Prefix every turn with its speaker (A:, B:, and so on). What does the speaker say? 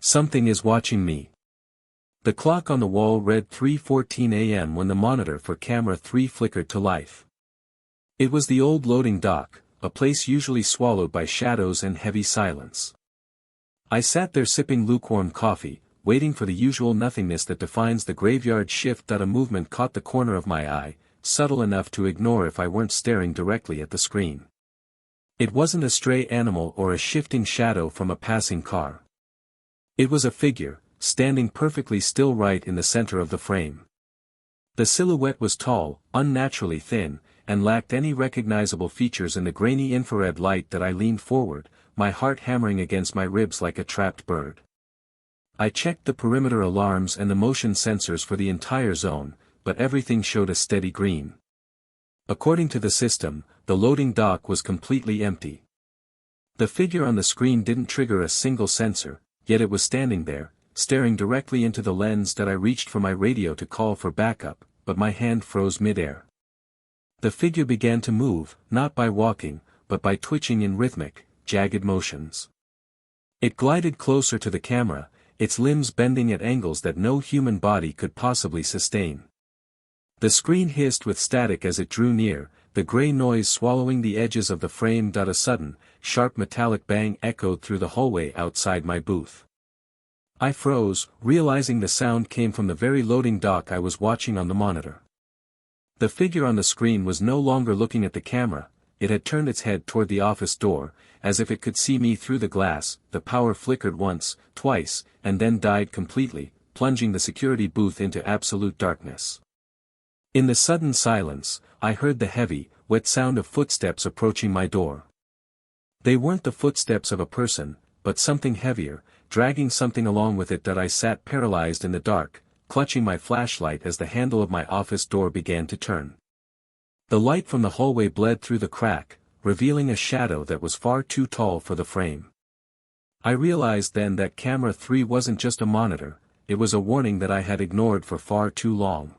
A: Something is watching me. The clock on the wall read 3:14 a.m. when the monitor for camera 3 flickered to life. It was the old loading dock, a place usually swallowed by shadows and heavy silence. I sat there sipping lukewarm coffee, waiting for the usual nothingness that defines the graveyard shift. A movement caught the corner of my eye, subtle enough to ignore if I weren't staring directly at the screen. It wasn't a stray animal or a shifting shadow from a passing car. It was a figure, standing perfectly still right in the center of the frame. The silhouette was tall, unnaturally thin, and lacked any recognizable features in the grainy infrared light that I leaned forward, my heart hammering against my ribs like a trapped bird. I checked the perimeter alarms and the motion sensors for the entire zone, but everything showed a steady green. According to the system, the loading dock was completely empty. The figure on the screen didn't trigger a single sensor, yet it was standing there, staring directly into the lens that I reached for my radio to call for backup, but my hand froze midair. The figure began to move, not by walking, but by twitching in rhythmic, jagged motions. It glided closer to the camera, its limbs bending at angles that no human body could possibly sustain. The screen hissed with static as it drew near, the gray noise swallowing the edges of the frame. A sudden, sharp metallic bang echoed through the hallway outside my booth. I froze, realizing the sound came from the very loading dock I was watching on the monitor. The figure on the screen was no longer looking at the camera, it had turned its head toward the office door, as if it could see me through the glass. The power flickered once, twice, and then died completely, plunging the security booth into absolute darkness. In the sudden silence, I heard the heavy, wet sound of footsteps approaching my door. They weren't the footsteps of a person, but something heavier, dragging something along with it. I sat paralyzed in the dark, clutching my flashlight as the handle of my office door began to turn. The light from the hallway bled through the crack, revealing a shadow that was far too tall for the frame. I realized then that camera 3 wasn't just a monitor, it was a warning that I had ignored for far too long.